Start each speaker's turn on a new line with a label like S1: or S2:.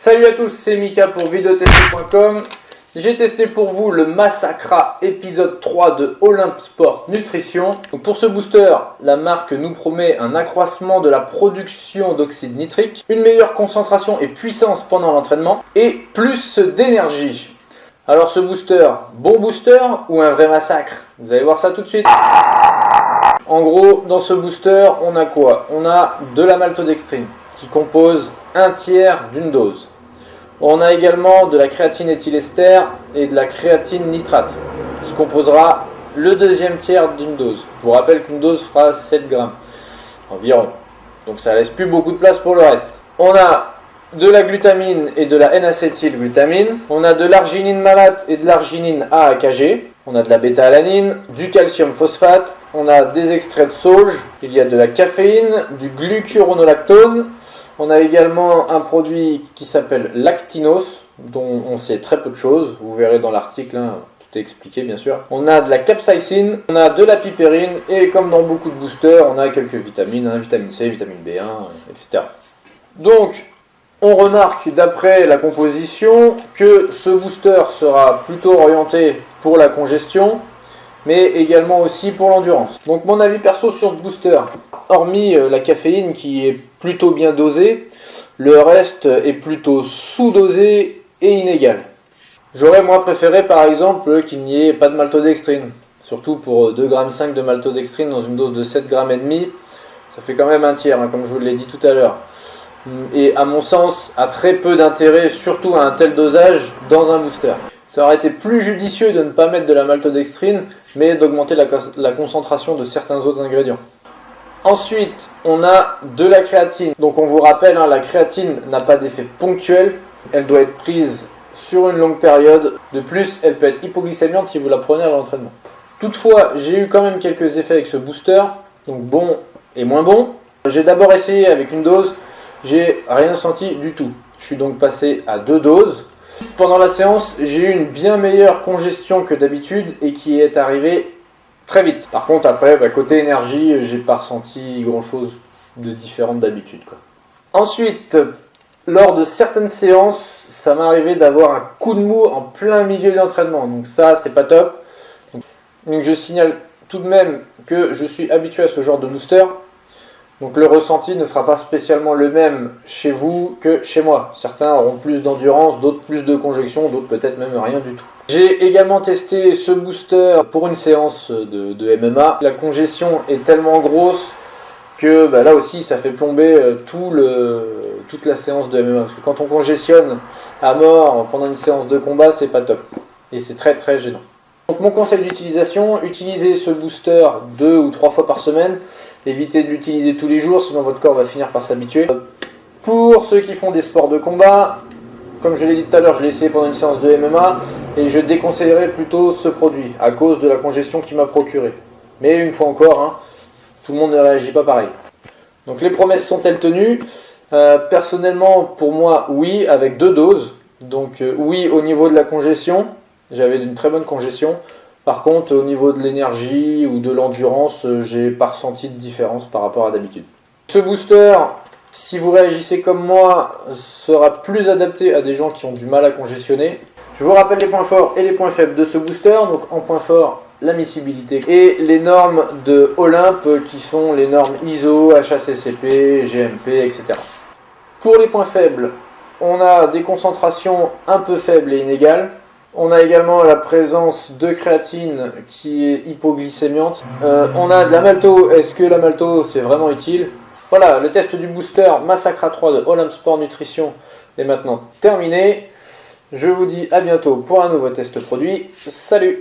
S1: Salut à tous, c'est Mika pour videotester.com. J'ai testé pour vous le Massacra épisode 3 de Olympe Sport Nutrition. Donc pour ce booster, la marque nous promet un accroissement de la production d'oxyde nitrique, une meilleure concentration et puissance pendant l'entraînement et plus d'énergie. Alors ce booster, bon booster ou un vrai massacre? Vous allez voir ça tout de suite. En gros, dans ce booster, on a quoi? On a de la maltodextrine qui compose un tiers d'une dose. On a également de la créatine éthylester et de la créatine nitrate qui composera le deuxième tiers d'une dose. Je vous rappelle qu'une dose fera 7 grammes environ. Donc ça laisse plus beaucoup de place pour le reste. On a de la glutamine et de la N-acétylglutamine. On a de l'arginine malate et de l'arginine AAKG. On a de la bêta-alanine, du calcium phosphate. On a des extraits de sauge. Il y a de la caféine, du glucuronolactone. On a également un produit qui s'appelle Lactinos, dont on sait très peu de choses. Vous verrez dans l'article, hein, tout est expliqué bien sûr. On a de la capsaïcine, on a de la pipérine, et comme dans beaucoup de boosters, on a quelques vitamines, hein, vitamine C, vitamine B1, etc. Donc, on remarque d'après la composition que ce booster sera plutôt orienté pour la congestion, mais également aussi pour l'endurance. Donc mon avis perso sur ce booster, hormis la caféine qui est plutôt bien dosée, le reste est plutôt sous-dosé et inégal. J'aurais moi préféré par exemple qu'il n'y ait pas de maltodextrine, surtout pour 2,5 g de maltodextrine dans une dose de 7,5 g, ça fait quand même un tiers, hein, comme je vous l'ai dit tout à l'heure. Et à mon sens, a très peu d'intérêt, surtout à un tel dosage, dans un booster. Ça aurait été plus judicieux de ne pas mettre de la maltodextrine, mais d'augmenter la concentration de certains autres ingrédients. Ensuite, on a de la créatine. Donc on vous rappelle, hein, la créatine n'a pas d'effet ponctuel, elle doit être prise sur une longue période. De plus, elle peut être hypoglycémiante si vous la prenez à l'entraînement. Toutefois, j'ai eu quand même quelques effets avec ce booster, donc bon et moins bon. J'ai d'abord essayé avec une dose, j'ai rien senti du tout. Je suis donc passé à 2 doses. Pendant la séance, j'ai eu une bien meilleure congestion que d'habitude et qui est arrivée très vite. Par contre, après, côté énergie, j'ai pas ressenti grand chose de différent d'habitude, quoi. Ensuite, lors de certaines séances, ça m'est arrivé d'avoir un coup de mou en plein milieu de l'entraînement. Donc ça, c'est pas top. Donc je signale tout de même que je suis habitué à ce genre de booster. Donc le ressenti ne sera pas spécialement le même chez vous que chez moi. Certains auront plus d'endurance, d'autres plus de conjection, d'autres peut-être même rien du tout. J'ai également testé ce booster pour une séance de MMA. La congestion est tellement grosse que là aussi ça fait plomber toute la séance de MMA. Parce que quand on congestionne à mort pendant une séance de combat, c'est pas top. Et c'est très très gênant. Donc mon conseil d'utilisation, utilisez ce booster 2 ou 3 fois par semaine. Évitez de l'utiliser tous les jours, sinon votre corps va finir par s'habituer. Pour ceux qui font des sports de combat, comme je l'ai dit tout à l'heure, je l'ai essayé pendant une séance de MMA et je déconseillerais plutôt ce produit à cause de la congestion qu'il m'a procuré. Mais une fois encore, hein, tout le monde ne réagit pas pareil. Donc les promesses sont-elles tenues? Personnellement, pour moi, oui, avec 2 doses. Donc oui, au niveau de la congestion, j'avais une très bonne congestion. Par contre, au niveau de l'énergie ou de l'endurance, j'ai pas ressenti de différence par rapport à d'habitude. Ce booster, si vous réagissez comme moi, sera plus adapté à des gens qui ont du mal à congestionner. Je vous rappelle les points forts et les points faibles de ce booster. Donc en point fort, la miscibilité et les normes de Olympe qui sont les normes ISO, HACCP, GMP, etc. Pour les points faibles, on a des concentrations un peu faibles et inégales. On a également la présence de créatine qui est hypoglycémiante. On a de la malto. Est-ce que la malto c'est vraiment utile? Voilà, le test du booster Massacra 3 de Olympe Sport Nutrition est maintenant terminé. Je vous dis à bientôt pour un nouveau test produit. Salut!